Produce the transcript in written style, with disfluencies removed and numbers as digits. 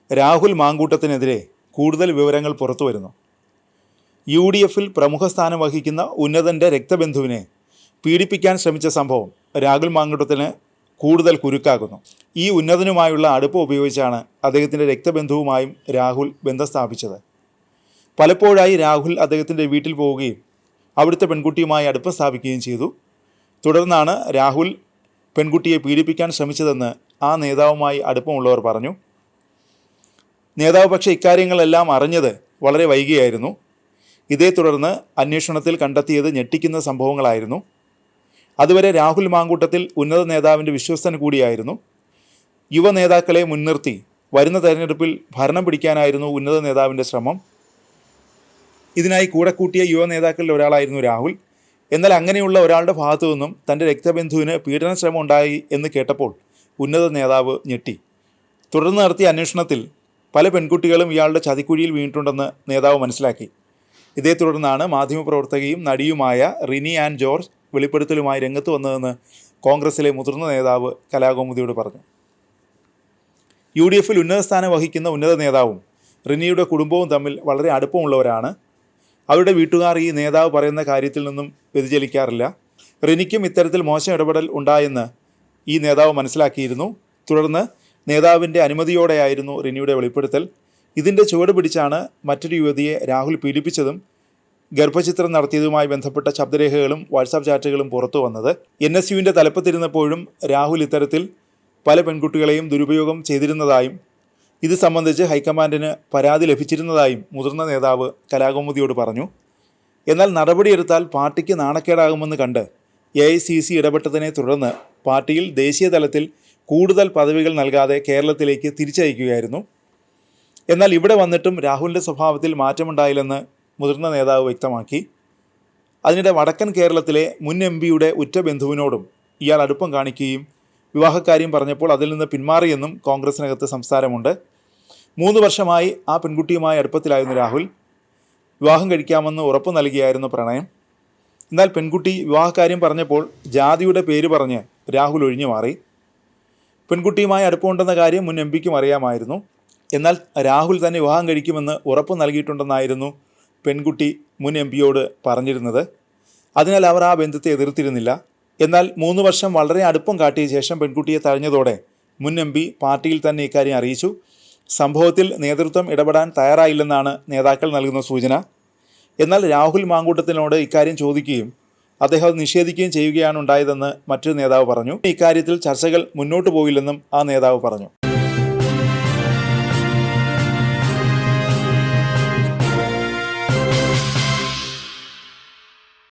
രാഹുൽ മാങ്കൂട്ടത്തിനെതിരെ കൂടുതൽ വിവരങ്ങൾ പുറത്തുവരുന്നു. UDFിൽ പ്രമുഖ സ്ഥാനം വഹിക്കുന്ന ഉന്നതൻ്റെ രക്തബന്ധുവിനെ പീഡിപ്പിക്കാൻ ശ്രമിച്ച സംഭവം രാഹുൽ മാങ്കൂട്ടത്തിന് കൂടുതൽ കുരുക്കാകുന്നു. ഈ ഉന്നതനുമായുള്ള അടുപ്പം ഉപയോഗിച്ചാണ് അദ്ദേഹത്തിൻ്റെ രക്തബന്ധുവുമായും രാഹുൽ ബന്ധം സ്ഥാപിച്ചത്. പലപ്പോഴായി രാഹുൽ അദ്ദേഹത്തിൻ്റെ വീട്ടിൽ പോവുകയും അവിടുത്തെ പെൺകുട്ടിയുമായി അടുപ്പം സ്ഥാപിക്കുകയും ചെയ്തു. തുടർന്നാണ് രാഹുൽ പെൺകുട്ടിയെ പീഡിപ്പിക്കാൻ ശ്രമിച്ചതെന്ന് ആ നേതാവുമായി അടുപ്പമുള്ളവർ പറഞ്ഞു. നേതാവ് പക്ഷേ ഇക്കാര്യങ്ങളെല്ലാം അറിഞ്ഞത് വളരെ വൈകിയായിരുന്നു. ഇതേ തുടർന്ന് അന്വേഷണത്തിൽ കണ്ടെത്തിയത് ഞെട്ടിക്കുന്ന സംഭവങ്ങളായിരുന്നു. അതുവരെ രാഹുൽ മാങ്കൂട്ടത്തിൽ ഉന്നത നേതാവിൻ്റെ വിശ്വസ്തൻ കൂടിയായിരുന്നു. യുവ നേതാക്കളെ മുൻനിർത്തി വരുന്ന തെരഞ്ഞെടുപ്പിൽ ഭരണം പിടിക്കാനായിരുന്നു ഉന്നത നേതാവിൻ്റെ ശ്രമം. ഇതിനായി കൂടെ കൂട്ടിയ യുവ നേതാക്കളിൽ ഒരാളായിരുന്നു രാഹുൽ. എന്നാൽ അങ്ങനെയുള്ള ഒരാളുടെ ഭാഗത്തു നിന്നും തൻ്റെ രക്തബന്ധുവിന് പീഡന ശ്രമം ഉണ്ടായി എന്ന് കേട്ടപ്പോൾ ഉന്നത നേതാവ് ഞെട്ടി. തുടർന്ന് നടത്തിയ അന്വേഷണത്തിൽ പല പെൺകുട്ടികളും ഇയാളുടെ ചതിക്കുഴിയിൽ വീണിട്ടുണ്ടെന്ന് നേതാവ് മനസ്സിലാക്കി. ഇതേ തുടർന്നാണ് മാധ്യമപ്രവർത്തകയും നടിയുമായ റിനി ആൻ ജോർജ് വെളിപ്പെടുത്തലുമായി രംഗത്ത് വന്നതെന്ന് കോൺഗ്രസിലെ മുതിർന്ന നേതാവ് കലാകൗമുദിയോട് പറഞ്ഞു. UDFിൽ ഉന്നത സ്ഥാനം വഹിക്കുന്ന ഉന്നത നേതാവും റിനിയുടെ കുടുംബവും തമ്മിൽ വളരെ അടുപ്പമുള്ളവരാണ്. അവരുടെ വീട്ടുകാർ ഈ നേതാവ് പറയുന്ന കാര്യത്തിൽ നിന്നും വ്യതിചലിക്കാറില്ല. റിനിക്കും ഇത്തരത്തിൽ മോശം ഇടപെടൽ ഉണ്ടായെന്ന് ഈ നേതാവ് മനസ്സിലാക്കിയിരുന്നു. തുടർന്ന് നേതാവിൻ്റെ അനുമതിയോടെയായിരുന്നു റിനിയുടെ വെളിപ്പെടുത്തൽ. ഇതിൻ്റെ ചുവട് പിടിച്ചാണ് മറ്റൊരു യുവതിയെ രാഹുൽ പീഡിപ്പിച്ചതും ഗർഭചിത്രം നടത്തിയതുമായി ബന്ധപ്പെട്ട ശബ്ദരേഖകളും വാട്സാപ്പ് ചാറ്റുകളും പുറത്തു വന്നത്. NSUവിൻ്റെ തലപ്പത്തിരുന്നപ്പോഴും രാഹുൽ ഇത്തരത്തിൽ പല പെൺകുട്ടികളെയും ദുരുപയോഗം ചെയ്തിരുന്നതായും ഇത് സംബന്ധിച്ച് ഹൈക്കമാൻഡിന് പരാതി ലഭിച്ചിരുന്നതായും മുതിർന്ന നേതാവ് കലാകൗമുദിയോട് പറഞ്ഞു. എന്നാൽ നടപടിയെടുത്താൽ പാർട്ടിക്ക് നാണക്കേടാകുമെന്ന് കണ്ട് AICC ഇടപെട്ടതിനെ തുടർന്ന് പാർട്ടിയിൽ ദേശീയ തലത്തിൽ കൂടുതൽ പദവികൾ നൽകാതെ കേരളത്തിലേക്ക് തിരിച്ചയക്കുകയായിരുന്നു. എന്നാൽ ഇവിടെ വന്നിട്ടും രാഹുലിൻ്റെ സ്വഭാവത്തിൽ മാറ്റമുണ്ടായില്ലെന്ന് മുതിർന്ന നേതാവ് വ്യക്തമാക്കി. അതിനിടെ വടക്കൻ കേരളത്തിലെ മുൻ MPയുടെ ഉറ്റ ബന്ധുവിനോടും ഇയാൾ അടുപ്പം കാണിക്കുകയും വിവാഹക്കാര്യം പറഞ്ഞപ്പോൾ അതിൽ നിന്ന് പിന്മാറിയെന്നും കോൺഗ്രസിനകത്ത് സംസാരമുണ്ട്. 3 വർഷമായി ആ പെൺകുട്ടിയുമായി അടുപ്പത്തിലായിരുന്നു രാഹുൽ. വിവാഹം കഴിക്കാമെന്ന് ഉറപ്പ് നൽകിയായിരുന്നു പ്രണയം. എന്നാൽ പെൺകുട്ടി വിവാഹക്കാര്യം പറഞ്ഞപ്പോൾ ജാതിയുടെ പേര് പറഞ്ഞ് രാഹുൽ ഒഴിഞ്ഞു മാറി. പെൺകുട്ടിയുമായി അടുപ്പമുണ്ടെന്ന കാര്യം മുൻ MPക്കും അറിയാമായിരുന്നു. എന്നാൽ രാഹുൽ തന്നെ വിവാഹം കഴിക്കുമെന്ന് ഉറപ്പ് നൽകിയിട്ടുണ്ടെന്നായിരുന്നു പെൺകുട്ടി മുൻ MPയോട് പറഞ്ഞിരുന്നത്. അതിനാൽ അവർ ആ ബന്ധത്തെ എതിർത്തിരുന്നില്ല. എന്നാൽ 3 വർഷം വളരെ അടുപ്പം കാട്ടിയ ശേഷം പെൺകുട്ടിയെ തഴഞ്ഞതോടെ മുൻ MP പാർട്ടിയിൽ തന്നെ ഇക്കാര്യം അറിയിച്ചു. സംഭവത്തിൽ നേതൃത്വം ഇടപെടാൻ തയ്യാറായില്ലെന്നാണ് നേതാക്കൾ നൽകുന്ന സൂചന. എന്നാൽ രാഹുൽ മാങ്കൂട്ടത്തിനോട് ഇക്കാര്യം ചോദിക്കുകയും അദ്ദേഹം നിഷേധിക്കുകയും ചെയ്യുകയാണ് ഉണ്ടായതെന്ന് മറ്റൊരു നേതാവ് പറഞ്ഞു. ഇക്കാര്യത്തിൽ ചർച്ചകൾ മുന്നോട്ട് പോയില്ലെന്നും ആ നേതാവ് പറഞ്ഞു.